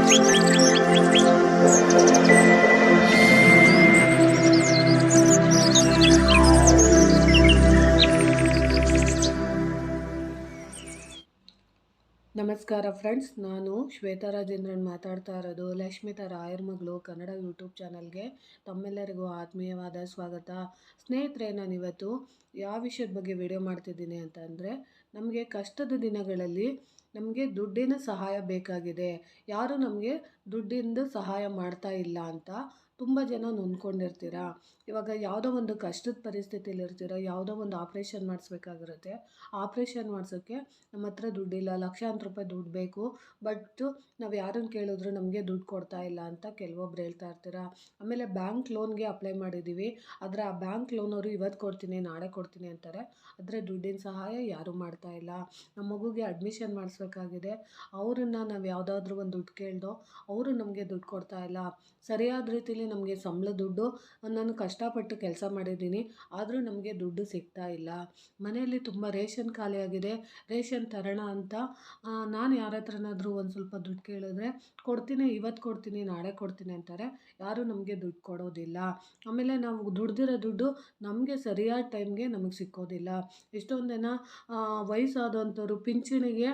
ನಮಸ್ಕಾರ ಫ್ರೆಂಡ್ಸ್, ನಾನು ಶ್ವೇತಾ ರಾಜೇಂದ್ರನ್ ಮಾತಾಡ್ತಾ ಇರೋದು. ಲಕ್ಷ್ಮಿತಾ ರಾಯರ್ ಮಗಳು ಕನ್ನಡ ಯೂಟ್ಯೂಬ್ ಚಾನಲ್ಗೆ ತಮ್ಮೆಲ್ಲರಿಗೂ ಆತ್ಮೀಯವಾದ ಸ್ವಾಗತ. ಸ್ನೇಹಿತರೆ, ನಾನಿವತ್ತು ಯಾವ ವಿಷಯದ ಬಗ್ಗೆ ವಿಡಿಯೋ ಮಾಡ್ತಿದ್ದೀನಿ ಅಂತ ಅಂದರೆ, ನಮಗೆ ಕಷ್ಟದ ದಿನಗಳಲ್ಲಿ ನಮಗೆ ದುಡ್ಡಿನ ಸಹಾಯ ಬೇಕಾಗಿದೆ. ಯಾರು ನಮಗೆ ದುಡ್ಡಿಂದು ಸಹಾಯ ಮಾಡ್ತಾ ಇಲ್ಲ ಅಂತ ತುಂಬ ಜನ ನೊಂದ್ಕೊಂಡಿರ್ತೀರ. ಇವಾಗ ಯಾವುದೋ ಒಂದು ಕಷ್ಟದ ಪರಿಸ್ಥಿತಿಯಲ್ಲಿ ಇರ್ತೀರ, ಯಾವುದೋ ಒಂದು ಆಪ್ರೇಷನ್ ಮಾಡಿಸ್ಬೇಕಾಗಿರುತ್ತೆ. ಆಪ್ರೇಷನ್ ಮಾಡಿಸೋಕ್ಕೆ ನಮ್ಮ ಹತ್ರ ದುಡ್ಡಿಲ್ಲ, ಲಕ್ಷಾಂತರ ರೂಪಾಯಿ ದುಡ್ಡು ಬೇಕು, ಬಟ್ ನಾವು ಯಾರನ್ನು ಕೇಳಿದ್ರು ನಮಗೆ ದುಡ್ಡು ಕೊಡ್ತಾ ಇಲ್ಲ ಅಂತ ಕೆಲವೊಬ್ರು ಹೇಳ್ತಾ ಇರ್ತೀರ. ಆಮೇಲೆ ಬ್ಯಾಂಕ್ ಲೋನ್ಗೆ ಅಪ್ಲೈ ಮಾಡಿದ್ದೀವಿ, ಆದರೆ ಆ ಬ್ಯಾಂಕ್ ಲೋನವರು ಇವತ್ತು ಕೊಡ್ತೀನಿ ನಾಳೆ ಕೊಡ್ತೀನಿ ಅಂತಾರೆ, ಆದರೆ ದುಡ್ಡಿನ ಸಹಾಯ ಯಾರೂ ಮಾಡ್ತಾ ಇಲ್ಲ. ನಮ್ಮ ಮಗುಗೆ ಅಡ್ಮಿಷನ್ ಮಾಡಿಸ್ಬೇಕಾಗಿದೆ, ಅವರನ್ನು ನಾವು ಯಾವುದಾದ್ರೂ ಒಂದು ದುಡ್ಡು ಕೇಳ್ದೋ ಅವರು ನಮಗೆ ದುಡ್ಡು ಕೊಡ್ತಾ ಇಲ್ಲ. ಸರಿಯಾದ ರೀತಿಯಲ್ಲಿ ನಮಗೆ ಸಂಬಳ ದುಡ್ಡು, ನಾನು ಕಷ್ಟಪಟ್ಟು ಕೆಲಸ ಮಾಡಿದ್ದೀನಿ, ಆದರೂ ನಮಗೆ ದುಡ್ಡು ಸಿಗ್ತಾ ಇಲ್ಲ. ಮನೆಯಲ್ಲಿ ತುಂಬ ರೇಷನ್ ಖಾಲಿಯಾಗಿದೆ, ರೇಷನ್ ತರೋಣ ಅಂತ ನಾನು ಯಾರ ಹತ್ರನಾದರೂ ಒಂದು ಸ್ವಲ್ಪ ದುಡ್ಡು ಕೇಳಿದ್ರೆ ಕೊಡ್ತೀನಿ, ಇವತ್ತು ಕೊಡ್ತೀನಿ ನಾಳೆ ಕೊಡ್ತೀನಿ ಅಂತಾರೆ, ಯಾರೂ ನಮಗೆ ದುಡ್ಡು ಕೊಡೋದಿಲ್ಲ. ಆಮೇಲೆ ನಾವು ದುಡ್ದಿರೋ ದುಡ್ಡು ನಮಗೆ ಸರಿಯಾದ ಟೈಮ್ಗೆ ನಮಗೆ ಸಿಕ್ಕೋದಿಲ್ಲ. ಎಷ್ಟೊಂದು ಜನ ವಯಸ್ಸಾದಂಥವ್ರು ಪಿಂಚಣಿಗೆ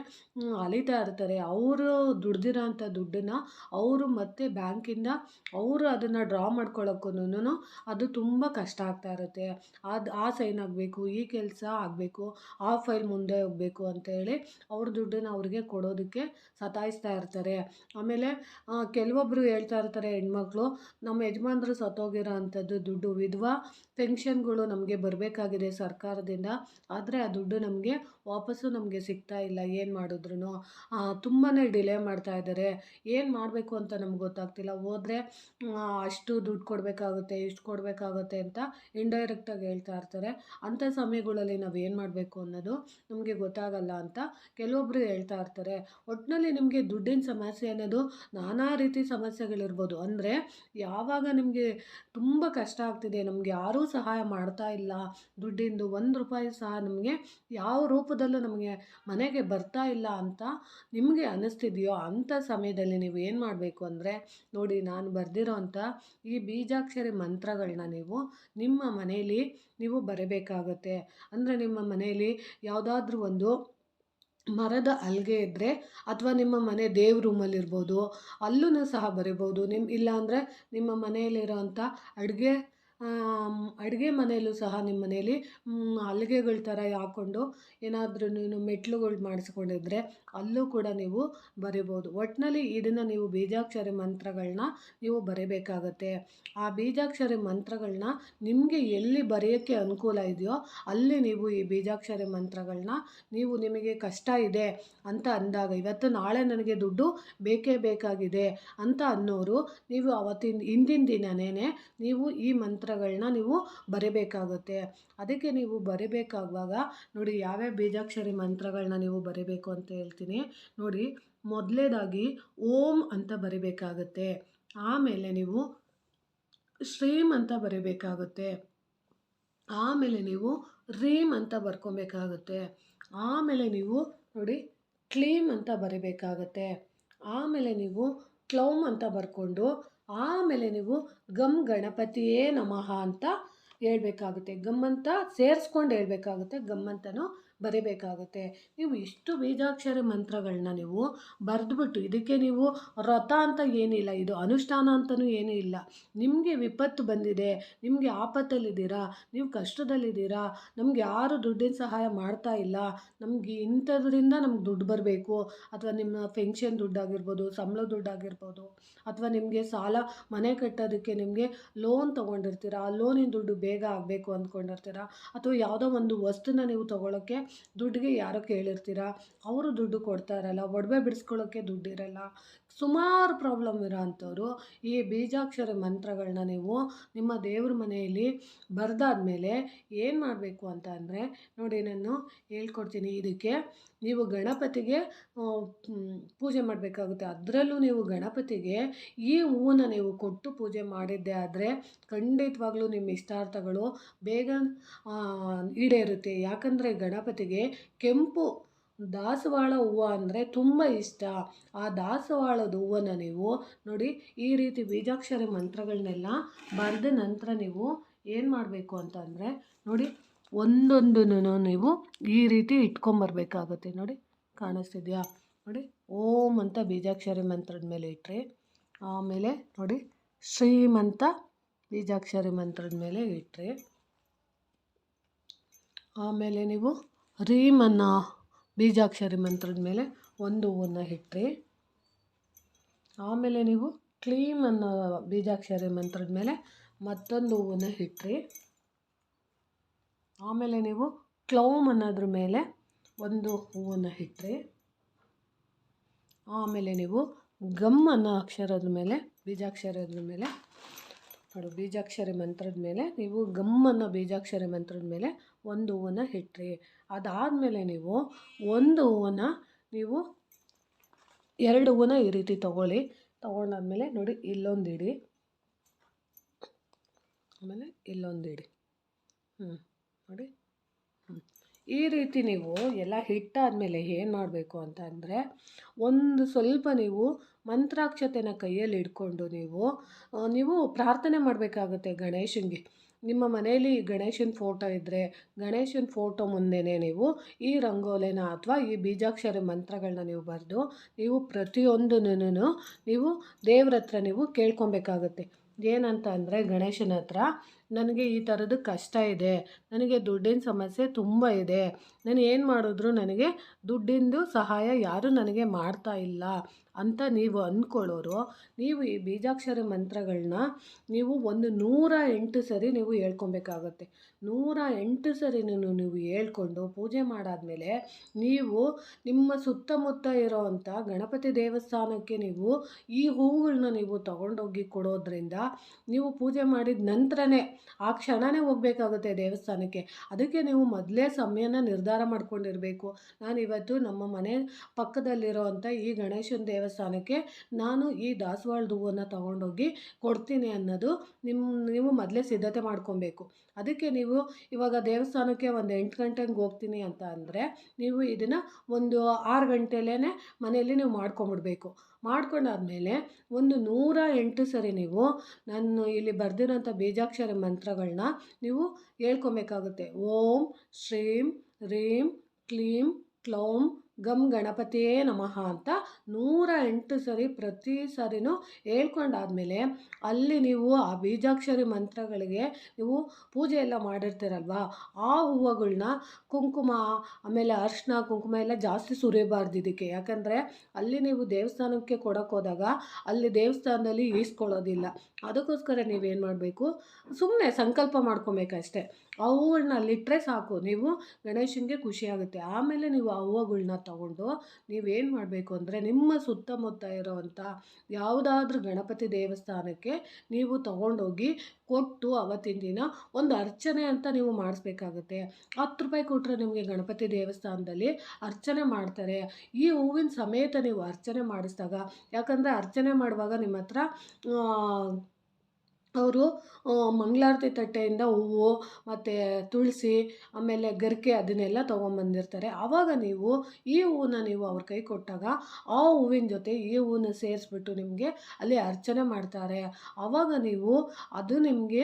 ಅಲಿತಾ ಇರ್ತಾರೆ. ಅವರು ದುಡ್ದಿರೋ ಅಂಥ ದುಡ್ಡನ್ನು ಅವರು ಮತ್ತೆ ಬ್ಯಾಂಕಿಂದ ಅವರು ಅದನ್ನು ಡ್ರಾ ಮಾಡ್ಕೊಳ್ಳೋಕ್ಕೂ ಅದು ತುಂಬ ಕಷ್ಟ ಆಗ್ತಾ ಇರುತ್ತೆ. ಆ ಸೈನ್ ಆಗಬೇಕು, ಈ ಕೆಲಸ ಆಗಬೇಕು, ಆ ಫೈಲ್ ಮುಂದೆ ಹೋಗಬೇಕು ಅಂತೇಳಿ ಅವ್ರ ದುಡ್ಡನ್ನು ಅವ್ರಿಗೆ ಕೊಡೋದಕ್ಕೆ ಸತಾಯಿಸ್ತಾ ಇರ್ತಾರೆ. ಆಮೇಲೆ ಕೆಲವೊಬ್ಬರು ಹೇಳ್ತಾ ಇರ್ತಾರೆ, ಹೆಣ್ಮಕ್ಳು, ನಮ್ಮ ಯಜಮಾನ್ರು ಸತ್ತೋಗಿರೋ ಅಂಥದ್ದು ದುಡ್ಡು, ವಿಧವಾ ಪೆನ್ಷನ್ಗಳು ನಮಗೆ ಬರಬೇಕಾಗಿದೆ ಸರ್ಕಾರದಿಂದ, ಆದರೆ ಆ ದುಡ್ಡು ನಮಗೆ ವಾಪಸ್ಸು ನಮಗೆ ಸಿಗ್ತಾ ಇಲ್ಲ. ಏನು ಮಾಡಿದ್ರು ತುಂಬಾ ಡಿಲೇ ಮಾಡ್ತಾ ಇದ್ದಾರೆ. ಏನು ಮಾಡಬೇಕು ಅಂತ ನಮ್ಗೆ ಗೊತ್ತಾಗ್ತಿಲ್ಲ. ಹೋದರೆ ಅಷ್ಟು ದುಡ್ಡು ಕೊಡಬೇಕಾಗುತ್ತೆ, ಇಷ್ಟು ಕೊಡಬೇಕಾಗುತ್ತೆ ಅಂತ ಇಂಡೈರೆಕ್ಟಾಗಿ ಹೇಳ್ತಾ ಇರ್ತಾರೆ. ಅಂಥ ಸಮಯಗಳಲ್ಲಿ ನಾವು ಏನು ಮಾಡಬೇಕು ಅನ್ನೋದು ನಮಗೆ ಗೊತ್ತಾಗಲ್ಲ ಅಂತ ಕೆಲವೊಬ್ಬರು ಹೇಳ್ತಾ ಇರ್ತಾರೆ. ಒಟ್ಟಿನಲ್ಲಿ ನಿಮಗೆ ದುಡ್ಡಿನ ಸಮಸ್ಯೆ ಅನ್ನೋದು ನಾನಾ ರೀತಿ ಸಮಸ್ಯೆಗಳಿರ್ಬೋದು. ಅಂದರೆ ಯಾವಾಗ ನಿಮಗೆ ತುಂಬ ಕಷ್ಟ ಆಗ್ತಿದೆ, ನಮಗೆ ಯಾರೂ ಸಹಾಯ ಮಾಡ್ತಾ ಇಲ್ಲ, ದುಡ್ಡಿಂದು 1 ರೂಪಾಯಿ ಸಹ ನಮಗೆ ಯಾವ ರೂಪದಲ್ಲೂ ನಮಗೆ ಮನೆಗೆ ಬರ್ತಾ ಇಲ್ಲ ಅಂತ ನಿಮಗೆ ಅನ್ನಿಸ್ತಿದೆಯೋ, ಅಂಥ ಸಮಯದಲ್ಲಿ ನೀವು ಏನು ಮಾಡಬೇಕು ಅಂದರೆ, ನೋಡಿ, ನಾನು ಬರೆದಿರೋ ಅಂಥ ಈ ಬೀಜಾಕ್ಷರಿ ಮಂತ್ರಗಳನ್ನ ನೀವು ನಿಮ್ಮ ಮನೆಯಲ್ಲಿ ನೀವು ಬರೀಬೇಕಾಗತ್ತೆ. ಅಂದರೆ ನಿಮ್ಮ ಮನೆಯಲ್ಲಿ ಯಾವುದಾದ್ರೂ ಒಂದು ಮರದ ಹಲ್ಗೆ ಇದ್ದರೆ, ಅಥವಾ ನಿಮ್ಮ ಮನೆ ದೇವ್ರ ರೂಮಲ್ಲಿರ್ಬೋದು, ಅಲ್ಲೂ ಸಹ ಬರಿಬೋದು. ಇಲ್ಲಾಂದರೆ ನಿಮ್ಮ ಮನೆಯಲ್ಲಿರೋವಂಥ ಅಡುಗೆ ಮನೆಯಲ್ಲೂ ಸಹ ನಿಮ್ಮ ಮನೆಯಲ್ಲಿ ಹಲ್ಗೆಗಳ ಥರ ಹಾಕ್ಕೊಂಡು ಏನಾದ್ರೂ ಮೆಟ್ಲುಗಳು ಮಾಡಿಸ್ಕೊಂಡಿದ್ರೆ ಅಲ್ಲೂ ಕೂಡ ನೀವು ಬರಿಬೋದು. ಒಟ್ಟಿನಲ್ಲಿ ಇದನ್ನು ನೀವು ಬೀಜಾಕ್ಷರಿ ಮಂತ್ರಗಳನ್ನ ನೀವು ಬರೀಬೇಕಾಗತ್ತೆ. ಆ ಬೀಜಾಕ್ಷರಿ ಮಂತ್ರಗಳನ್ನ ನಿಮಗೆ ಎಲ್ಲಿ ಬರೆಯೋಕ್ಕೆ ಅನುಕೂಲ ಇದೆಯೋ ಅಲ್ಲಿ ನೀವು ಈ ಬೀಜಾಕ್ಷರಿ ಮಂತ್ರಗಳನ್ನ ನೀವು, ನಿಮಗೆ ಕಷ್ಟ ಇದೆ ಅಂತ ಅಂದಾಗ, ಇವತ್ತು ನಾಳೆ ನನಗೆ ದುಡ್ಡು ಬೇಕೇ ಬೇಕಾಗಿದೆ ಅಂತ ಅನ್ನೋರು, ನೀವು ಹಿಂದಿನ ದಿನವೇ ನೀವು ಈ ಮಂತ್ರಗಳನ್ನ ನೀವು ಬರೀಬೇಕಾಗುತ್ತೆ. ಅದಕ್ಕೆ ನೀವು ಬರಿಬೇಕಾಗುವಾಗ ನೋಡಿ, ಯಾವ್ಯಾವ ಬೀಜಾಕ್ಷರಿ ಮಂತ್ರಗಳನ್ನ ನೀವು ಬರಿಬೇಕು ಅಂತ ಹೇಳ್ತೀನಿ ನೋಡಿ. ಮೊದಲನೇದಾಗಿ ಓಂ ಅಂತ ಬರಿಬೇಕಾಗುತ್ತೆ. ಆಮೇಲೆ ನೀವು ಶ್ರೀಂ ಅಂತ ಬರಿಬೇಕಾಗುತ್ತೆ. ಆಮೇಲೆ ನೀವು ರೀಂ ಅಂತ ಬರ್ಕೊಬೇಕಾಗುತ್ತೆ. ಆಮೇಲೆ ನೀವು ನೋಡಿ ಕ್ಲೀಮ್ ಅಂತ ಬರಿಬೇಕಾಗತ್ತೆ. ಆಮೇಲೆ ನೀವು ಕ್ಲೌಮ್ ಅಂತ ಬರ್ಕೊಂಡು, ಆಮೇಲೆ ನೀವು ಗಮ್ ಗಣಪತಿಯೇ ನಮಃ ಅಂತ ಹೇಳ್ಬೇಕಾಗುತ್ತೆ. ಗಮ್ ಅಂತ ಸೇರಿಸ್ಕೊಂಡು ಹೇಳ್ಬೇಕಾಗುತ್ತೆ, ಗಮ್ ಅಂತಲೂ ಬರೀಬೇಕಾಗುತ್ತೆ. ನೀವು ಇಷ್ಟು ಬೀಜಾಕ್ಷರ ಮಂತ್ರಗಳನ್ನ ನೀವು ಬರೆದ್ಬಿಟ್ಟು, ಇದಕ್ಕೆ ನೀವು ವ್ರತ ಅಂತ ಏನಿಲ್ಲ, ಇದು ಅನುಷ್ಠಾನ ಅಂತಲೂ ಏನೂ ಇಲ್ಲ. ನಿಮಗೆ ವಿಪತ್ತು ಬಂದಿದೆ, ನಿಮಗೆ ಆಪತ್ತಲ್ಲಿದ್ದೀರಾ, ನೀವು ಕಷ್ಟದಲ್ಲಿದ್ದೀರಾ, ನಮ್ಗೆ ಯಾರು ದುಡ್ಡಿನ ಸಹಾಯ ಮಾಡ್ತಾ ಇಲ್ಲ, ನಮಗೆ ಇಂಥದ್ರಿಂದ ನಮ್ಗೆ ದುಡ್ಡು ಬರಬೇಕು, ಅಥವಾ ನಿಮ್ಮ ಪೆನ್ಷನ್ ದುಡ್ಡಾಗಿರ್ಬೋದು, ಸಂಬಳ ದುಡ್ಡಾಗಿರ್ಬೋದು, ಅಥವಾ ನಿಮಗೆ ಸಾಲ ಮನೆ ಕಟ್ಟೋದಕ್ಕೆ ನಿಮಗೆ ಲೋನ್ ತೊಗೊಂಡಿರ್ತೀರ, ಆ ಲೋನಿನ ದುಡ್ಡು ಬೇಗ ಆಗಬೇಕು ಅಂದ್ಕೊಂಡಿರ್ತೀರ, ಅಥವಾ ಯಾವುದೋ ಒಂದು ವಸ್ತುನ ನೀವು ತೊಗೊಳಕ್ಕೆ ದುಡ್ಡಿಗೆ ಯಾರೋ ಕೇಳಿರ್ತೀರ, ಅವರು ದುಡ್ಡು ಕೊಡ್ತಾ ಇರಲ್ಲ, ಒಡವೆ ಬಿಡಿಸ್ಕೊಳ್ಳೋಕ್ಕೆ ದುಡ್ಡಿರಲ್ಲ. ಸುಮಾರು ಪ್ರಾಬ್ಲಮ್ ಇರೋ ಅಂಥವ್ರು ಈ ಬೀಜಾಕ್ಷರ ಮಂತ್ರಗಳನ್ನ ನೀವು ನಿಮ್ಮ ದೇವ್ರ ಮನೆಯಲ್ಲಿ ಬರೆದಾದ್ಮೇಲೆ ಏನು ಮಾಡಬೇಕು ಅಂತ ಅಂದರೆ, ನೋಡಿ, ನಾನು ಹೇಳ್ಕೊಡ್ತೀನಿ. ಇದಕ್ಕೆ ನೀವು ಗಣಪತಿಗೆ ಪೂಜೆ ಮಾಡಬೇಕಾಗುತ್ತೆ. ಅದರಲ್ಲೂ ನೀವು ಗಣಪತಿಗೆ ಈ ಹೂವನ್ನು ನೀವು ಕೊಟ್ಟು ಪೂಜೆ ಮಾಡಿದ್ದೆ ಆದರೆ ಖಂಡಿತವಾಗ್ಲೂ ನಿಮ್ಮ ಇಷ್ಟಾರ್ಥಗಳು ಬೇಗ ಈಡೇರುತ್ತೆ. ಯಾಕಂದರೆ ಗಣಪತಿಗೆ ಕೆಂಪು ದಾಸವಾಳ ಹೂವು ಅಂದರೆ ತುಂಬ ಇಷ್ಟ. ಆ ದಾಸವಾಳದ ಹೂವನ್ನು ನೀವು ನೋಡಿ ಈ ರೀತಿ ಬೀಜಾಕ್ಷರಿ ಮಂತ್ರಗಳನ್ನೆಲ್ಲ ಬರೆದ ನಂತರ ನೀವು ಏನು ಮಾಡಬೇಕು ಅಂತಂದರೆ ನೋಡಿ ಒಂದೊಂದನ್ನು ನೀವು ಈ ರೀತಿ ಇಟ್ಕೊಂಬರ್ಬೇಕಾಗುತ್ತೆ. ನೋಡಿ ಕಾಣಿಸ್ತಿದೆಯಾ? ನೋಡಿ ಓಂ ಅಂತ ಬೀಜಾಕ್ಷರಿ ಮಂತ್ರದ ಮೇಲೆ ಇಟ್ಟರೆ, ಆಮೇಲೆ ನೋಡಿ ಶ್ರೀಮಂತ ಬೀಜಾಕ್ಷರಿ ಮಂತ್ರದ ಮೇಲೆ ಇಟ್ಟರೆ, ಆಮೇಲೆ ನೀವು ರೀಮ್ ಅನ್ನೋ ಬೀಜಾಕ್ಷರಿ ಮಂತ್ರದ ಮೇಲೆ ಒಂದು ಹೂವನ್ನು ಇಟ್ಟರೆ, ಆಮೇಲೆ ನೀವು ಕ್ಲೀಮ್ ಅನ್ನೋ ಬೀಜಾಕ್ಷರಿ ಮಂತ್ರದ ಮೇಲೆ ಮತ್ತೊಂದು ಹೂವನ್ನು ಇಟ್ಟರೆ, ಆಮೇಲೆ ನೀವು ಕ್ಲೌಮ್ ಅನ್ನೋದ್ರ ಮೇಲೆ ಒಂದು ಹೂವನ್ನು ಇಟ್ಟರೆ, ಆಮೇಲೆ ನೀವು ಗಮ್ ಅನ್ನೋ ಅಕ್ಷರದ ಮೇಲೆ ಬೀಜಾಕ್ಷರದ ಮೇಲೆ ಬೀಜಾಕ್ಷರಿ ಮಂತ್ರದ ಮೇಲೆ ನೀವು ಗಮ್ ಅನ್ನೋ ಬೀಜಾಕ್ಷರಿ ಮಂತ್ರದ ಮೇಲೆ ಒಂದು ಹೂವನ್ನು ಇಟ್ಟರೆ, ಅದಾದಮೇಲೆ ನೀವು ಒಂದು ಹೂವನ್ನು ನೀವು 2 ಹೂವನ್ನು ಈ ರೀತಿ ತೊಗೊಂಡಾದ್ಮೇಲೆ ನೋಡಿ ಇಲ್ಲೊಂದು ಇಡಿ, ಆಮೇಲೆ ಇಲ್ಲೊಂದು ಇಡಿ. ನೋಡಿ ಈ ರೀತಿ ನೀವು ಎಲ್ಲ ಹಿಟ್ಟಾದಮೇಲೆ ಏನು ಮಾಡಬೇಕು ಅಂತ ಅಂದರೆ ಒಂದು ಸ್ವಲ್ಪ ನೀವು ಮಂತ್ರಾಕ್ಷತೆನ ಕೈಯಲ್ಲಿ ಹಿಡ್ಕೊಂಡು ನೀವು ಪ್ರಾರ್ಥನೆ ಮಾಡಬೇಕಾಗುತ್ತೆ ಗಣೇಶನಿಗೆ. ನಿಮ್ಮ ಮನೆಯಲ್ಲಿ ಗಣೇಶನ ಫೋಟೋ ಇದ್ದರೆ ಗಣೇಶನ ಫೋಟೋ ಮುಂದೆನೇ ನೀವು ಈ ರಂಗೋಲಿನ ಅಥವಾ ಈ ಬೀಜಾಕ್ಷರಿ ಮಂತ್ರಗಳನ್ನ ನೀವು ಬರೆದು ನೀವು ಪ್ರತಿಯೊಂದನ್ನು ನೀವು ದೇವ್ರ ಹತ್ರ ನೀವು ಕೇಳ್ಕೊಬೇಕಾಗುತ್ತೆ. ಏನಂತ ಅಂದರೆ ಗಣೇಶನ ಹತ್ರ ನನಗೆ ಈ ಥರದ್ದು ಕಷ್ಟ ಇದೆ, ನನಗೆ ದುಡ್ಡಿನ ಸಮಸ್ಯೆ ತುಂಬ ಇದೆ, ನಾನು ಏನು ಮಾಡಿದ್ರು ನನಗೆ ದುಡ್ಡಿಂದು ಸಹಾಯ ಯಾರೂ ನನಗೆ ಮಾಡ್ತಾ ಇಲ್ಲ ಅಂತ ನೀವು ಅಂದ್ಕೊಳ್ಳೋರು, ನೀವು ಈ ಬೀಜಾಕ್ಷರಿ ಮಂತ್ರಗಳನ್ನ ನೀವು 108 ಸರಿ ನೀವು ಹೇಳ್ಕೊಬೇಕಾಗತ್ತೆ. 108 ಸರಿನೂ ನೀವು ಹೇಳ್ಕೊಂಡು ಪೂಜೆ ಮಾಡಾದಮೇಲೆ ನೀವು ನಿಮ್ಮ ಸುತ್ತಮುತ್ತ ಇರೋವಂಥ ಗಣಪತಿ ದೇವಸ್ಥಾನಕ್ಕೆ ನೀವು ಈ ಹೂವುಗಳನ್ನ ನೀವು ತಗೊಂಡೋಗಿ ಕೊಡೋದ್ರಿಂದ ನೀವು ಪೂಜೆ ಮಾಡಿದ ನಂತರನೇ ಆ ಕ್ಷಣವೇ ಹೋಗಬೇಕಾಗುತ್ತೆ ದೇವಸ್ಥಾನಕ್ಕೆ. ಅದಕ್ಕೆ ನೀವು ಮೊದಲೇ ಸಮಯನ ನಿರ್ಧಾರ ಮಾಡ್ಕೊಂಡಿರಬೇಕು. ನಾನು ಇವತ್ತು ನಮ್ಮ ಮನೆ ಪಕ್ಕದಲ್ಲಿರೋವಂಥ ಈ ಗಣೇಶನ ದೇವಸ್ಥಾನಕ್ಕೆ ನಾನು ಈ ದಾಸವಾಳದ ಹೂವನ್ನು ತಗೊಂಡೋಗಿ ಕೊಡ್ತೀನಿ ಅನ್ನೋದು ನೀವು ಮೊದಲೇ ಸಿದ್ಧತೆ ಮಾಡ್ಕೊಬೇಕು. ಅದಕ್ಕೆ ನೀವು ಇವಾಗ ದೇವಸ್ಥಾನಕ್ಕೆ ಒಂದು 8 ಗಂಟೆಗೆ ಹೋಗ್ತೀನಿ ಅಂತ ಅಂದರೆ ನೀವು ಇದನ್ನು ಒಂದು 6 ಗಂಟೆಲೇ ಮನೆಯಲ್ಲಿ ನೀವು ಮಾಡ್ಕೊಂಬಿಡ್ಬೇಕು. ಮಾಡ್ಕೊಂಡಾದ್ಮೇಲೆ 108 ಸರಿ ನೀವು ನಾನು ಇಲ್ಲಿ ಬರೆದಿರೋಂಥ ಬೀಜಾಕ್ಷರಿ ಮಂತ್ರಗಳನ್ನ ನೀವು ಹೇಳ್ಕೊಬೇಕಾಗುತ್ತೆ. ಓಂ ಶ್ರೀಂ ರೀಂ ಕ್ಲೀಂ ಕ್ಲೌಂ ಗಮ್ ಗಣಪತಿಯೇ ನಮಃ ಅಂತ 108 ಸರಿ ಪ್ರತಿ ಸರಿನೂ ಹೇಳ್ಕೊಂಡಾದ್ಮೇಲೆ ಅಲ್ಲಿ ನೀವು ಆ ಬೀಜಾಕ್ಷರಿ ಮಂತ್ರಗಳಿಗೆ ನೀವು ಪೂಜೆ ಎಲ್ಲ ಮಾಡಿರ್ತೀರಲ್ವ, ಆ ಹೂವುಗಳ್ನ ಕುಂಕುಮ ಆಮೇಲೆ ಅರಿಶಿನ ಕುಂಕುಮ ಎಲ್ಲ ಜಾಸ್ತಿ ಸುರಿಬಾರ್ದು ಇದಕ್ಕೆ. ಯಾಕಂದರೆ ಅಲ್ಲಿ ನೀವು ದೇವಸ್ಥಾನಕ್ಕೆ ಕೊಡೋಕೆ ಹೋದಾಗ ಅಲ್ಲಿ ದೇವಸ್ಥಾನದಲ್ಲಿ ಈಸ್ಕೊಳ್ಳೋದಿಲ್ಲ. ಅದಕ್ಕೋಸ್ಕರ ನೀವೇನು ಮಾಡಬೇಕು, ಸುಮ್ಮನೆ ಸಂಕಲ್ಪ ಮಾಡ್ಕೊಬೇಕಷ್ಟೆ. ಆ ಹೂವುಗಳ್ನ ಅಲ್ಲಿಟ್ಟರೆ ಸಾಕು, ನೀವು ಗಣೇಶನಿಗೆ ಖುಷಿಯಾಗುತ್ತೆ. ಆಮೇಲೆ ನೀವು ಆ ಹೂವುಗಳ್ನ ತಗೊಂಡು ನೀವೇನು ಮಾಡಬೇಕು ಅಂದರೆ ನಿಮ್ಮ ಸುತ್ತಮುತ್ತ ಇರೋವಂಥ ಯಾವುದಾದ್ರೂ ಗಣಪತಿ ದೇವಸ್ಥಾನಕ್ಕೆ ನೀವು ತಗೊಂಡೋಗಿ ಕೊಟ್ಟು ಅವತ್ತಿನ ದಿನ ಒಂದು ಅರ್ಚನೆ ಅಂತ ನೀವು ಮಾಡಿಸ್ಬೇಕಾಗುತ್ತೆ. 10 ರೂಪಾಯಿ ಕೊಟ್ಟರೆ ನಿಮಗೆ ಗಣಪತಿ ದೇವಸ್ಥಾನದಲ್ಲಿ ಅರ್ಚನೆ ಮಾಡ್ತಾರೆ. ಈ ಹೂವಿನ ಸಮೇತ ನೀವು ಅರ್ಚನೆ ಮಾಡಿಸಿದಾಗ, ಯಾಕಂದರೆ ಅರ್ಚನೆ ಮಾಡುವಾಗ ನಿಮ್ಮ ಹತ್ರ ಅವರು ಮಂಗಳಾರತಿ ತಟ್ಟೆಯಿಂದ ಹೂವು ಮತ್ತು ತುಳಸಿ ಆಮೇಲೆ ಗರಿಕೆ ಅದನ್ನೆಲ್ಲ ತೊಗೊಂಬಂದಿರ್ತಾರೆ. ಆವಾಗ ನೀವು ಈ ಹೂವನ್ನ ನೀವು ಅವ್ರ ಕೈ ಕೊಟ್ಟಾಗ ಆ ಹೂವಿನ ಜೊತೆ ಈ ಹೂವನ್ನ ಸೇರಿಸ್ಬಿಟ್ಟು ನಿಮಗೆ ಅಲ್ಲಿ ಅರ್ಚನೆ ಮಾಡ್ತಾರೆ. ಆವಾಗ ನೀವು ಅದು ನಿಮಗೆ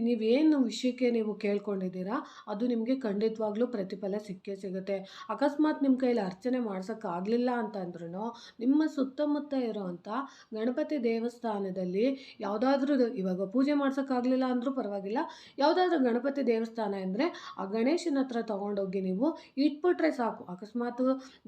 ನೀವೇನು ವಿಷಯಕ್ಕೆ ನೀವು ಕೇಳ್ಕೊಂಡಿದ್ದೀರಾ ಅದು ನಿಮಗೆ ಖಂಡಿತವಾಗ್ಲೂ ಪ್ರತಿಫಲ ಸಿಕ್ಕೇ ಸಿಗುತ್ತೆ. ಅಕಸ್ಮಾತ್ ನಿಮ್ಮ ಕೈಲಿ ಅರ್ಚನೆ ಮಾಡ್ಸೋಕ್ಕಾಗಲಿಲ್ಲ ಅಂತಂದ್ರೂ ನಿಮ್ಮ ಸುತ್ತಮುತ್ತ ಇರೋವಂಥ ಗಣಪತಿ ದೇವಸ್ಥಾನದಲ್ಲಿ ಯಾವುದಾದ್ರೂ ಇವಾಗ ಪೂಜೆ ಮಾಡ್ಸೋಕ್ಕಾಗಲಿಲ್ಲ ಅಂದರೂ ಪರವಾಗಿಲ್ಲ, ಯಾವುದಾದ್ರೂ ಗಣಪತಿ ದೇವಸ್ಥಾನ ಅಂದರೆ ಆ ಗಣೇಶನ ಹತ್ರ ತೊಗೊಂಡೋಗಿ ನೀವು ಇಟ್ಬಿಟ್ರೆ ಸಾಕು. ಅಕಸ್ಮಾತ್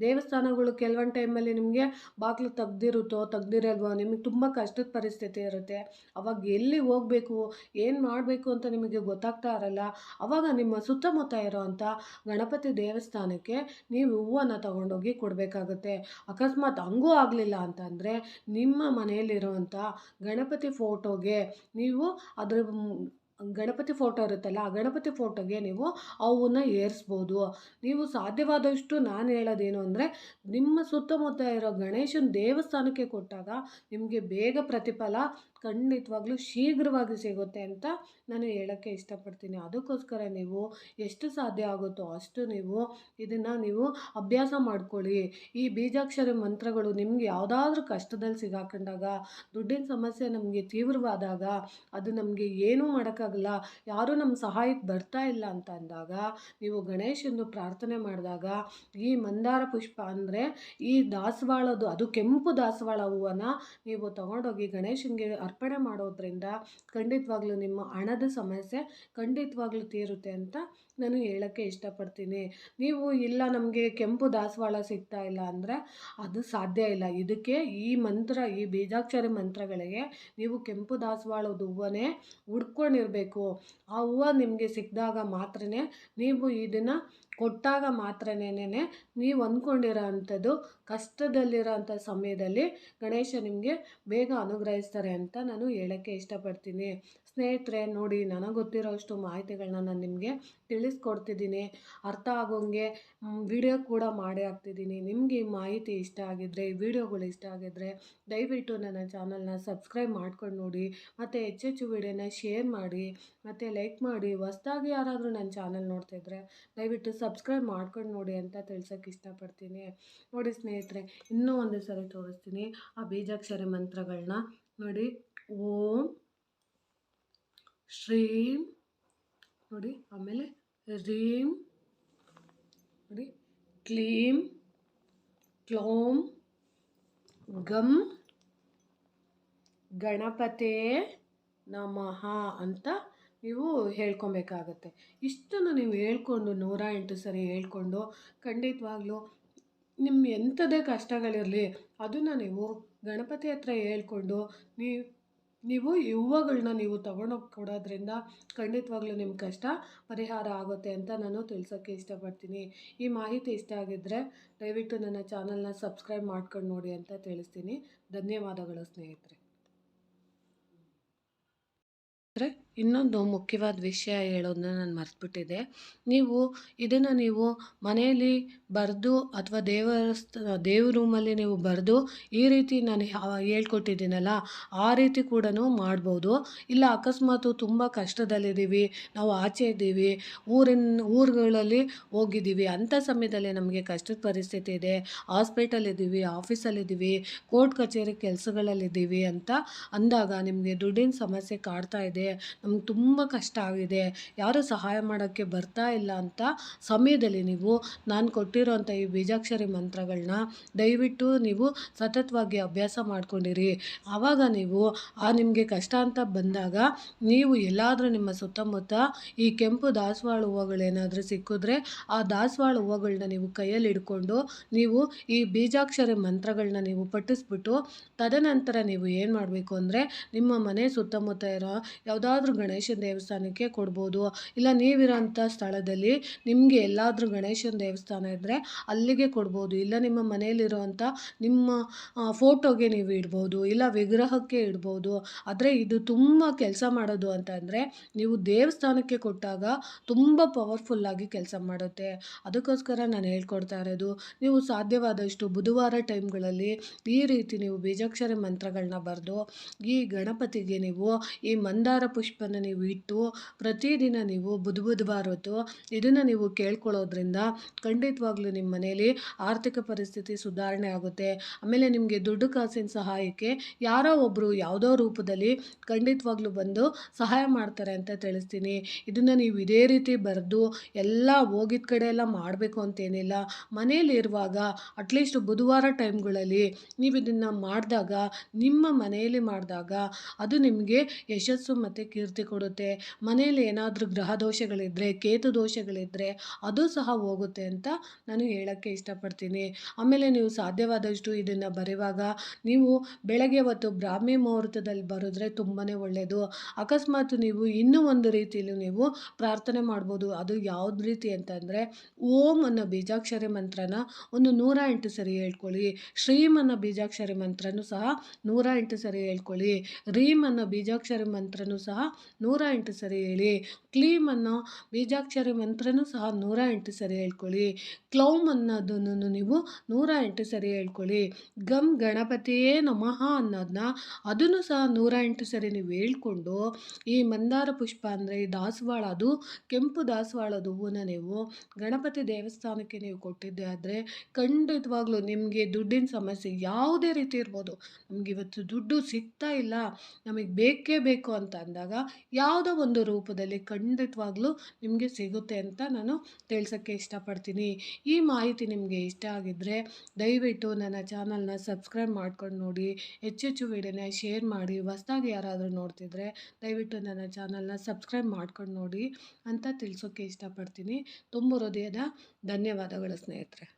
ದೇವಸ್ಥಾನಗಳು ಕೆಲವೊಂದು ಟೈಮಲ್ಲಿ ನಿಮಗೆ ಬಾಗಿಲು ತೆಗ್ದಿರಲ್ವೋ, ನಿಮಗೆ ತುಂಬ ಕಷ್ಟದ ಪರಿಸ್ಥಿತಿ ಇರುತ್ತೆ. ಅವಾಗ ಎಲ್ಲಿ ಹೋಗಬೇಕು, ಏನು ಮಾಡಬೇಕು ಅಂತ ನಿಮಗೆ ಗೊತ್ತಾಗ್ತಾ ಇರಲ್ಲ. ಆವಾಗ ನಿಮ್ಮ ಸುತ್ತಮುತ್ತ ಇರೋವಂಥ ಗಣಪತಿ ದೇವಸ್ಥಾನಕ್ಕೆ ನೀವು ಹೂವನ್ನು ತಗೊಂಡೋಗಿ ಕೊಡಬೇಕಾಗುತ್ತೆ. ಅಕಸ್ಮಾತ್ ಹಂಗೂ ಆಗಲಿಲ್ಲ ಅಂತಂದರೆ ನಿಮ್ಮ ಮನೆಯಲ್ಲಿರುವಂಥ ಗಣಪತಿ ಫೋಟೋಗೆ ನೀವು ಅದ್ರ ಗಣಪತಿ ಫೋಟೋ ಇರುತ್ತಲ್ಲ, ಆ ಗಣಪತಿ ಫೋಟೋಗೆ ನೀವು ಆ ಹೂವನ್ನ ಏರಿಸ್ಬೋದು. ನೀವು ಸಾಧ್ಯವಾದಷ್ಟು ನಾನು ಹೇಳೋದೇನು ಅಂದರೆ ನಿಮ್ಮ ಸುತ್ತಮುತ್ತ ಇರೋ ಗಣೇಶನ ದೇವಸ್ಥಾನಕ್ಕೆ ಕೊಟ್ಟಾಗ ನಿಮಗೆ ಬೇಗ ಪ್ರತಿಫಲ ಖಂಡಿತವಾಗ್ಲೂ ಶೀಘ್ರವಾಗಿ ಸಿಗುತ್ತೆ ಅಂತ ನಾನು ಹೇಳೋಕ್ಕೆ ಇಷ್ಟಪಡ್ತೀನಿ. ಅದಕ್ಕೋಸ್ಕರ ನೀವು ಎಷ್ಟು ಸಾಧ್ಯ ಆಗುತ್ತೋ ಅಷ್ಟು ನೀವು ಅಭ್ಯಾಸ ಮಾಡ್ಕೊಳ್ಳಿ. ಈ ಬೀಜಾಕ್ಷರ ಮಂತ್ರಗಳು ನಿಮ್ಗೆ ಯಾವುದಾದ್ರೂ ಕಷ್ಟದಲ್ಲಿ ಸಿಗಾಕೊಂಡಾಗ, ದುಡ್ಡಿನ ಸಮಸ್ಯೆ ನಮಗೆ ತೀವ್ರವಾದಾಗ, ಅದು ನಮಗೆ ಏನೂ ಮಾಡೋಕ್ಕಾಗಲ್ಲ, ಯಾರೂ ನಮ್ಮ ಸಹಾಯಕ್ಕೆ ಬರ್ತಾ ಇಲ್ಲ ಅಂತ ಅಂದಾಗ, ನೀವು ಗಣೇಶಂದು ಪ್ರಾರ್ಥನೆ ಮಾಡಿದಾಗ ಈ ಮಂದಾರ ಪುಷ್ಪ ಅಂದರೆ ಈ ದಾಸವಾಳದ್ದು, ಅದು ಕೆಂಪು ದಾಸವಾಳ ಹೂವನ್ನು ನೀವು ತಗೊಂಡೋಗಿ ಗಣೇಶನಿಗೆ ಅರ್ಪಣೆ ಮಾಡೋದ್ರಿಂದ ಖಂಡಿತವಾಗ್ಲೂ ನಿಮ್ಮ ಹಣದ ಸಮಸ್ಯೆ ಖಂಡಿತವಾಗ್ಲೂ ತೀರುತ್ತೆ ಅಂತ ನಾನು ಹೇಳೋಕ್ಕೆ ಇಷ್ಟಪಡ್ತೀನಿ. ನೀವು ಇಲ್ಲ ನಮಗೆ ಕೆಂಪು ದಾಸವಾಳ ಸಿಗ್ತಾ ಇಲ್ಲ ಅಂದರೆ ಅದು ಸಾಧ್ಯ ಇಲ್ಲ. ಇದಕ್ಕೆ ಈ ಬೀಜಾಕ್ಷರಿ ಮಂತ್ರಗಳಿಗೆ ನೀವು ಕೆಂಪು ದಾಸವಾಳದ ಹೂವನ್ನೇ ಹುಡ್ಕೊಂಡಿರಬೇಕು. ಆ ಹೂವು ನಿಮಗೆ ಸಿಕ್ಕಿದಾಗ ಮಾತ್ರನೇ, ನೀವು ಇದನ್ನು ಕೊಟ್ಟಾಗ ಮಾತ್ರನೇ ನೀವು ಅಂದ್ಕೊಂಡಿರೋ ಅಂಥದ್ದು, ಕಷ್ಟದಲ್ಲಿರೋ ಅಂಥ ಸಮಯದಲ್ಲಿ ಗಣೇಶ ನಿಮಗೆ ಬೇಗ ಅನುಗ್ರಹಿಸ್ತಾರೆ ಅಂತ ನಾನು ಹೇಳೋಕ್ಕೆ ಇಷ್ಟಪಡ್ತೀನಿ. ಸ್ನೇಹಿತರೆ ನೋಡಿ, ನನಗೆ ಗೊತ್ತಿರೋ ಅಷ್ಟು ಮಾಹಿತಿಗಳನ್ನ ನಾನು ನಿಮಗೆ ತಿಳಿಸ್ಕೊಡ್ತಿದ್ದೀನಿ. ಅರ್ಥ ಆಗೋಂಗೆ ವಿಡಿಯೋ ಕೂಡ ಮಾಡಿ ಹಾಕ್ತಿದ್ದೀನಿ. ನಿಮಗೆ ಈ ಮಾಹಿತಿ ಇಷ್ಟ ಆಗಿದ್ದರೆ, ಈ ವಿಡಿಯೋಗಳು ಇಷ್ಟ ಆಗಿದ್ದರೆ ದಯವಿಟ್ಟು ನನ್ನ ಚಾನಲ್ನ ಸಬ್ಸ್ಕ್ರೈಬ್ ಮಾಡ್ಕೊಂಡು ನೋಡಿ, ಮತ್ತು ಹೆಚ್ಚೆಚ್ಚು ವಿಡಿಯೋನ ಶೇರ್ ಮಾಡಿ, ಮತ್ತು ಲೈಕ್ ಮಾಡಿ. ಹೊಸ್ದಾಗಿ ಯಾರಾದರೂ ನನ್ನ ಚಾನಲ್ ನೋಡ್ತಿದ್ರೆ ದಯವಿಟ್ಟು ಸಬ್ಸ್ಕ್ರೈಬ್ ಮಾಡ್ಕೊಂಡು ನೋಡಿ ಅಂತ ತಿಳ್ಸೋಕ್ಕೆ ಇಷ್ಟಪಡ್ತೀನಿ. ನೋಡಿ ಸ್ನೇಹಿತರೆ, ಇನ್ನೂ ಒಂದು ಸರಿ ತೋರಿಸ್ತೀನಿ ಆ ಬೀಜಾಕ್ಷರಿ ಮಂತ್ರಗಳನ್ನ. ನೋಡಿ, ಓಂ ಶ್ರೀಂ, ನೋಡಿ, ಆಮೇಲೆ ರೀಂ, ನೋಡಿ, ಕ್ಲೀಂ, ಕ್ಲೋಂ, ಗಂ ಗಣಪತೇ ನಮಃ ಅಂತ ನೀವು ಹೇಳ್ಕೊಬೇಕಾಗತ್ತೆ. ಇಷ್ಟನ್ನು ನೀವು ಹೇಳ್ಕೊಂಡು 108 ಸರಿ ಹೇಳ್ಕೊಂಡು ಖಂಡಿತವಾಗ್ಲೂ ನಿಮ್ಮ ಎಂಥದೇ ಕಷ್ಟಗಳಿರಲಿ ಅದನ್ನು ನೀವು ಗಣಪತಿ ಹತ್ರ ಹೇಳ್ಕೊಂಡು ನೀವು ಈ ಹೂವುಗಳನ್ನ ನೀವು ತೊಗೊಂಡೋಗಿ ಕೊಡೋದ್ರಿಂದ ಖಂಡಿತವಾಗ್ಲೂ ನಿಮ್ಮ ಕಷ್ಟ ಪರಿಹಾರ ಆಗುತ್ತೆ ಅಂತ ನಾನು ತಿಳಿಸೋಕ್ಕೆ ಇಷ್ಟಪಡ್ತೀನಿ. ಈ ಮಾಹಿತಿ ಇಷ್ಟ ಆಗಿದ್ದರೆ ದಯವಿಟ್ಟು ನನ್ನ ಚಾನಲ್ನ ಸಬ್ಸ್ಕ್ರೈಬ್ ಮಾಡ್ಕೊಂಡು ನೋಡಿ ಅಂತ ತಿಳಿಸ್ತೀನಿ. ಧನ್ಯವಾದಗಳು ಸ್ನೇಹಿತರೆ. ಇನ್ನೊಂದು ಮುಖ್ಯವಾದ ವಿಷಯ ಹೇಳೋದನ್ನ ನಾನು ಮರೆತುಬಿಟ್ಟಿದ್ದೆ. ನೀವು ಮನೆಯಲ್ಲಿ ಬರೆದು ಅಥವಾ ದೇವ್ರ ರೂಮಲ್ಲಿ ನೀವು ಬರೆದು ಈ ರೀತಿ ನಾನು ಹೇಳ್ಕೊಟ್ಟಿದ್ದೀನಲ್ಲ ಆ ರೀತಿ ಕೂಡ ಮಾಡ್ಬೋದು. ಇಲ್ಲ ಅಕಸ್ಮಾತು ತುಂಬ ಕಷ್ಟದಲ್ಲಿದ್ದೀವಿ, ನಾವು ಆಚೆ ಇದ್ದೀವಿ, ಊರುಗಳಲ್ಲಿ ಹೋಗಿದ್ದೀವಿ, ಅಂಥ ಸಮಯದಲ್ಲಿ ನಮಗೆ ಕಷ್ಟದ ಪರಿಸ್ಥಿತಿ ಇದೆ, ಹಾಸ್ಪಿಟಲ್ ಇದ್ದೀವಿ, ಆಫೀಸಲ್ಲಿದ್ದೀವಿ, ಕೋರ್ಟ್ ಕಚೇರಿ ಕೆಲಸಗಳಲ್ಲಿದ್ದೀವಿ ಅಂತ ಅಂದಾಗ, ನಿಮಗೆ ದುಡ್ಡಿನ ಸಮಸ್ಯೆ ಕಾಡ್ತಾ ಇದೆ, ನಮ್ಗೆ ತುಂಬ ಕಷ್ಟ ಆಗಿದೆ, ಯಾರೂ ಸಹಾಯ ಮಾಡೋಕ್ಕೆ ಬರ್ತಾ ಇಲ್ಲ ಅಂತ ಸಮಯದಲ್ಲಿ ನಾನು ಕೊಟ್ಟಿರೋಂಥ ಈ ಬೀಜಾಕ್ಷರಿ ಮಂತ್ರಗಳನ್ನ ದಯವಿಟ್ಟು ನೀವು ಸತತವಾಗಿ ಅಭ್ಯಾಸ ಮಾಡ್ಕೊಂಡಿರಿ. ಆವಾಗ ನಿಮಗೆ ಕಷ್ಟ ಅಂತ ಬಂದಾಗ ನೀವು ಎಲ್ಲಾದರೂ ನಿಮ್ಮ ಸುತ್ತಮುತ್ತ ಈ ಕೆಂಪು ದಾಸವಾಳ ಹೂವುಗಳೇನಾದರೂ ಸಿಕ್ಕಿದ್ರೆ ಆ ದಾಸವಾಳ ಹೂವುಗಳನ್ನ ನೀವು ಕೈಯಲ್ಲಿ ಹಿಡ್ಕೊಂಡು ನೀವು ಈ ಬೀಜಾಕ್ಷರಿ ಮಂತ್ರಗಳನ್ನ ನೀವು ಪಠಿಸ್ಬಿಟ್ಟು ತದನಂತರ ನೀವು ಏನು ಮಾಡಬೇಕು ಅಂದರೆ ನಿಮ್ಮ ಮನೆ ಸುತ್ತಮುತ್ತ ಇರೋ ಯಾವುದಾದ್ರೂ ಗಣೇಶನ ದೇವಸ್ಥಾನಕ್ಕೆ ಕೊಡ್ಬೋದು. ಇಲ್ಲ ನೀವಿರೋಂಥ ಸ್ಥಳದಲ್ಲಿ ನಿಮಗೆ ಎಲ್ಲಾದರೂ ಗಣೇಶನ ದೇವಸ್ಥಾನ ಇದ್ದರೆ ಅಲ್ಲಿಗೆ ಕೊಡ್ಬೋದು. ಇಲ್ಲ ನಿಮ್ಮ ಮನೆಯಲ್ಲಿರುವಂಥ ನಿಮ್ಮ ಫೋಟೋಗೆ ನೀವು ಇಡ್ಬೋದು, ಇಲ್ಲ ವಿಗ್ರಹಕ್ಕೆ ಇಡ್ಬೋದು. ಆದರೆ ಇದು ತುಂಬ ಕೆಲಸ ಮಾಡೋದು ಅಂತಂದರೆ ನೀವು ದೇವಸ್ಥಾನಕ್ಕೆ ಕೊಟ್ಟಾಗ ತುಂಬ ಪವರ್ಫುಲ್ಲಾಗಿ ಕೆಲಸ ಮಾಡುತ್ತೆ. ಅದಕ್ಕೋಸ್ಕರ ನಾನು ಹೇಳ್ಕೊಡ್ತಾ ಇರೋದು, ನೀವು ಸಾಧ್ಯವಾದಷ್ಟು ಬುಧವಾರ ಟೈಮ್ಗಳಲ್ಲಿ ಈ ರೀತಿ ನೀವು ಬೀಜಾಕ್ಷರಿ ಮಂತ್ರಗಳನ್ನ ಬರೆದು ಈ ಗಣಪತಿಗೆ ನೀವು ಈ ಮಂದಾರ ಪುಷ್ಪನ ನೀವು ಇಟ್ಟು ಪ್ರತಿದಿನ ನೀವು ಬುಧವಾರ ಹೊತ್ತು ಇದನ್ನು ನೀವು ಕೇಳ್ಕೊಳ್ಳೋದ್ರಿಂದ ಖಂಡಿತವಾಗ್ಲೂ ನಿಮ್ಮ ಮನೆಯಲ್ಲಿ ಆರ್ಥಿಕ ಪರಿಸ್ಥಿತಿ ಸುಧಾರಣೆ ಆಗುತ್ತೆ. ಆಮೇಲೆ ನಿಮಗೆ ದುಡ್ಡು ಕಾಸಿನ ಸಹಾಯಕ್ಕೆ ಯಾರೋ ಒಬ್ಬರು ಯಾವುದೋ ರೂಪದಲ್ಲಿ ಖಂಡಿತವಾಗ್ಲೂ ಬಂದು ಸಹಾಯ ಮಾಡ್ತಾರೆ ಅಂತ ತಿಳಿಸ್ತೀನಿ. ಇದನ್ನು ನೀವು ಇದೇ ರೀತಿ ಬರೆದು ಎಲ್ಲ ಹೋಗಿದ ಕಡೆ ಎಲ್ಲ ಮಾಡಬೇಕು ಅಂತೇನಿಲ್ಲ. ಮನೇಲಿ ಇರುವಾಗ ಅಟ್ಲೀಸ್ಟ್ ಬುಧವಾರ ಟೈಮ್ಗಳಲ್ಲಿ ನೀವು ಇದನ್ನು ಮಾಡಿದಾಗ, ನಿಮ್ಮ ಮನೆಯಲ್ಲಿ ಮಾಡಿದಾಗ ಅದು ನಿಮಗೆ ಯಶಸ್ಸು ಮತ್ತು ಕೀರ್ತಿ ಕೊಡುತ್ತೆ. ಮನೆಯಲ್ಲಿ ಏನಾದರೂ ಗ್ರಹ ದೋಷಗಳಿದ್ದರೆ, ಕೇತು ದೋಷಗಳಿದ್ದರೆ ಅದು ಸಹ ಹೋಗುತ್ತೆ ಅಂತ ನಾನು ಹೇಳೋಕ್ಕೆ ಇಷ್ಟಪಡ್ತೀನಿ. ಆಮೇಲೆ ನೀವು ಸಾಧ್ಯವಾದಷ್ಟು ಇದನ್ನು ಬರೆಯುವಾಗ ನೀವು ಬೆಳಗ್ಗೆ ಹೊತ್ತು ಬ್ರಾಹ್ಮಿ ಮುಹೂರ್ತದಲ್ಲಿ ಬರೆದ್ರೆ ತುಂಬಾ ಒಳ್ಳೆಯದು. ಅಕಸ್ಮಾತ್ ನೀವು ಇನ್ನೂ ಒಂದು ರೀತಿಯಲ್ಲಿ ನೀವು ಪ್ರಾರ್ಥನೆ ಮಾಡ್ಬೋದು. ಅದು ಯಾವ್ದು ರೀತಿ ಅಂತಂದರೆ, ಓಂ ಅನ್ನೋ ಬೀಜಾಕ್ಷರಿ ಮಂತ್ರನ ಒಂದು 108 ಸರಿ ಹೇಳ್ಕೊಳ್ಳಿ. ಶ್ರೀಂ ಅನ್ನೋ ಬೀಜಾಕ್ಷರಿ ಮಂತ್ರನೂ ಸಹ 108 ಸರಿ ಹೇಳ್ಕೊಳ್ಳಿ. ರೀಂ ಅನ್ನೋ ಬೀಜಾಕ್ಷರಿ ಮಂತ್ರನೂ ಸಹ 108 ಸರಿ ಹೇಳಿ. ಕ್ಲೀಮ್ ಅನ್ನೋ ಬೀಜಾಕ್ಷರಿ ಮಂತ್ರನೂ ಸಹ 108 ಸರಿ ಹೇಳ್ಕೊಳ್ಳಿ. ಕ್ಲೌಮ್ ಅನ್ನೋದನ್ನು ನೀವು 108 ಸರಿ ಹೇಳ್ಕೊಳ್ಳಿ. ಗಮ್ ಗಣಪತಿಯೇ ನಮಃ ಅನ್ನೋದನ್ನ ಅದನ್ನು ಸಹ 108 ಸರಿ ನೀವು ಹೇಳ್ಕೊಂಡು ಈ ಮಂದಾರ ಪುಷ್ಪ ಅಂದರೆ ಈ ದಾಸವಾಳ, ಅದು ಕೆಂಪು ದಾಸವಾಳದ ಹೂವನ್ನ ನೀವು ಗಣಪತಿ ದೇವಸ್ಥಾನಕ್ಕೆ ನೀವು ಕೊಟ್ಟಿದ್ದೆ ಆದರೆ ಖಂಡಿತವಾಗ್ಲೂ ನಿಮಗೆ ದುಡ್ಡಿನ ಸಮಸ್ಯೆ ಯಾವುದೇ ರೀತಿ ಇರ್ಬೋದು, ನಮ್ಗೆ ಇವತ್ತು ದುಡ್ಡು ಸಿಗ್ತಾ ಇಲ್ಲ, ನಮಗೆ ಬೇಕೇ ಬೇಕು ಅಂತ ಅಂದಾಗ ಯಾವುದೋ ಒಂದು ರೂಪದಲ್ಲಿ ಖಂಡಿತವಾಗ್ಲೂ ನಿಮಗೆ ಸಿಗುತ್ತೆ ಅಂತ ನಾನು ತಿಳಿಸೋಕ್ಕೆ ಇಷ್ಟಪಡ್ತೀನಿ. ಈ ಮಾಹಿತಿ ನಿಮಗೆ ಇಷ್ಟ ಆಗಿದ್ದರೆ ದಯವಿಟ್ಟು ನನ್ನ ಚಾನಲ್ನ ಸಬ್ಸ್ಕ್ರೈಬ್ ಮಾಡ್ಕೊಂಡು ನೋಡಿ, ಹೆಚ್ಚೆಚ್ಚು ವಿಡಿಯೋನ ಶೇರ್ ಮಾಡಿ. ಹೊಸ್ದಾಗಿ ಯಾರಾದರೂ ನೋಡ್ತಿದ್ರೆ ದಯವಿಟ್ಟು ನನ್ನ ಚಾನಲ್ನ ಸಬ್ಸ್ಕ್ರೈಬ್ ಮಾಡ್ಕೊಂಡು ನೋಡಿ ಅಂತ ತಿಳಿಸೋಕ್ಕೆ ಇಷ್ಟಪಡ್ತೀನಿ. ತುಂಬ ಹೃದಯದ ಧನ್ಯವಾದಗಳು ಸ್ನೇಹಿತರೆ.